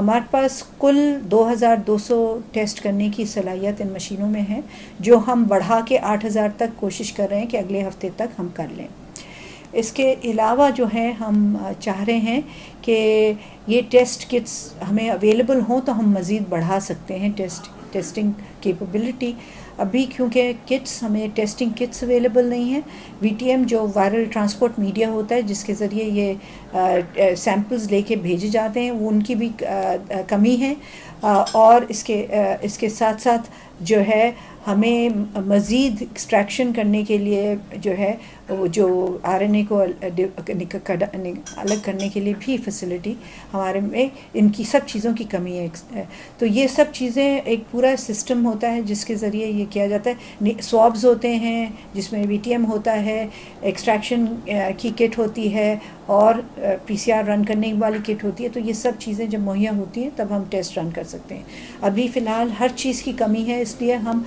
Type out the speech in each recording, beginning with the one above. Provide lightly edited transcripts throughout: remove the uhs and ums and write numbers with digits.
ہمارے پاس کل 2200 ٹیسٹ کرنے کی صلاحیت ان مشینوں میں ہے، جو ہم بڑھا کے 8000 تک کوشش کر رہے ہیں کہ اگلے ہفتے تک ہم کر لیں۔ اس کے علاوہ جو ہے ہم چاہ رہے ہیں کہ یہ ٹیسٹ کٹس ہمیں اویلیبل ہوں تو ہم مزید بڑھا سکتے ہیں ٹیسٹنگ کیپبلٹی۔ ابھی کیونکہ ہمیں ٹیسٹنگ کٹس اویلیبل نہیں ہیں، وی ٹی ایم جو وائرل ٹرانسپورٹ میڈیا ہوتا ہے جس کے ذریعے یہ سیمپلز لے کے بھیجے جاتے ہیں، وہ ان کی بھی کمی ہے، اور اس کے ساتھ ساتھ جو ہے ہمیں مزید ایکسٹریکشن کرنے کے لیے جو ہے وہ جو آر این اے کو الگ کرنے کے لیے بھی فیسلٹی ہمارے میں، ان کی سب چیزوں کی کمی ہے۔ تو یہ سب چیزیں ایک پورا سسٹم ہوتا ہے جس کے ذریعے یہ کیا جاتا ہے۔ سوابز ہوتے ہیں جس میں وی ٹی ایم ہوتا ہے، ایکسٹریکشن کی کٹ ہوتی ہے، اور پی سی آر رن کرنے والی کٹ ہوتی ہے۔ تو یہ سب چیزیں جب مہیا ہوتی ہیں تب ہم ٹیسٹ رن کر سکتے ہیں۔ ابھی فی الحال ہر چیز کی کمی ہے، اس لیے ہم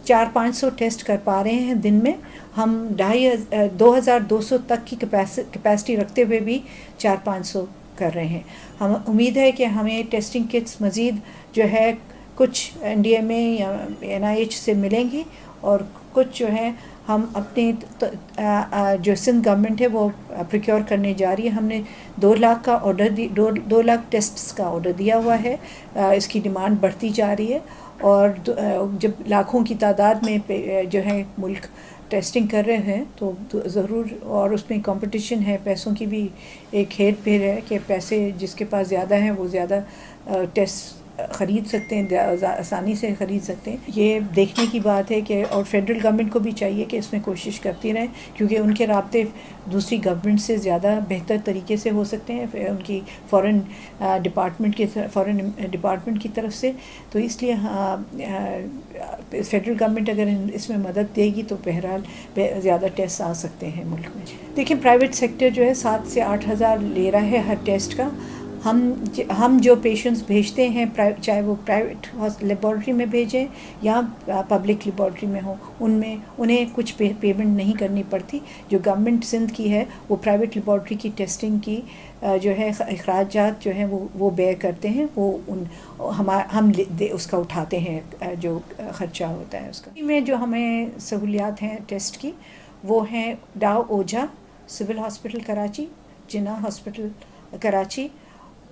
400-500 ٹیسٹ کر پا رہے ہیں دن میں۔ ہم 2200 تک کی کیپیسٹی رکھتے ہوئے بھی 400-500 کر رہے ہیں۔ ہم امید ہے کہ ہمیں ٹیسٹنگ کٹس مزید جو ہے کچھ این ڈی ایم اے یا این آئی ایچ سے ملیں گی، اور کچھ جو ہے ہم اپنے جو سندھ گورنمنٹ ہے وہ پروکیور کرنے جا رہی ہے۔ ہم نے 2 لاکھ کا آرڈر 2 لاکھ ٹیسٹس کا آرڈر دیا ہوا ہے۔ اس کی ڈیمانڈ بڑھتی جا رہی ہے، اور جب لاکھوں کی تعداد میں جو ہے ملک ٹیسٹنگ کر رہے ہیں تو ضرور، اور اس میں کمپٹیشن ہے، پیسوں کی بھی ایک ہیر پھیر ہے کہ پیسے جس کے پاس زیادہ ہیں وہ زیادہ ٹیسٹ خرید سکتے ہیں، آسانی سے خرید سکتے ہیں۔ یہ دیکھنے کی بات ہے کہ اور فیڈرل گورنمنٹ کو بھی چاہیے کہ اس میں کوشش کرتی رہیں، کیونکہ ان کے رابطے دوسری گورنمنٹ سے زیادہ بہتر طریقے سے ہو سکتے ہیں، ان کی فورن ڈپارٹمنٹ کی طرف سے۔ تو اس لیے فیڈرل گورنمنٹ اگر اس میں مدد دے گی تو بہرحال زیادہ ٹیسٹ آ سکتے ہیں ملک میں۔ دیکھیں، پرائیویٹ سیکٹر جو ہے 7 سے 8 ہزار لے رہا ہے ہر ٹیسٹ کا۔ ہم جو پیشنٹس بھیجتے ہیں، چاہے وہ پرائیویٹ لیبارٹری میں بھیجیں یا پبلک لیبارٹری میں ہوں، انہیں کچھ پیمنٹ نہیں کرنی پڑتی۔ جو گورنمنٹ سندھ کی ہے وہ پرائیویٹ لیبارٹری کی ٹیسٹنگ کی جو ہے اخراجات جو ہیں وہ بیئر کرتے ہیں، وہ ہم اس کا اٹھاتے ہیں جو خرچہ ہوتا ہے اس کا۔ میں جو ہمیں سہولیات ہیں ٹیسٹ کی وہ ہیں ڈاؤ اوجھا سول ہاسپٹل کراچی، جناح ہاسپٹل کراچی،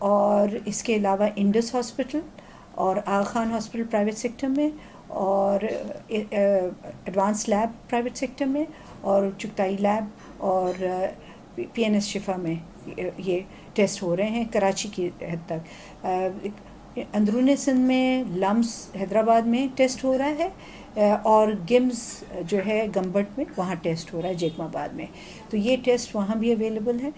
اور اس کے علاوہ انڈس ہاسپٹل اور آغا خان ہاسپٹل پرائیویٹ سیکٹر میں، اور ایڈوانس لیب پرائیویٹ سیکٹر میں، اور چغتائی لیب اور پی این ایس شفا میں یہ ٹیسٹ ہو رہے ہیں کراچی کی حد تک۔ اندرون سندھ میں لمس حیدرآباد میں ٹیسٹ ہو رہا ہے، اور گمز جو ہے گمبٹ میں وہاں ٹیسٹ ہو رہا ہے جیکم آباد میں۔ تو یہ ٹیسٹ وہاں بھی اویلیبل ہے۔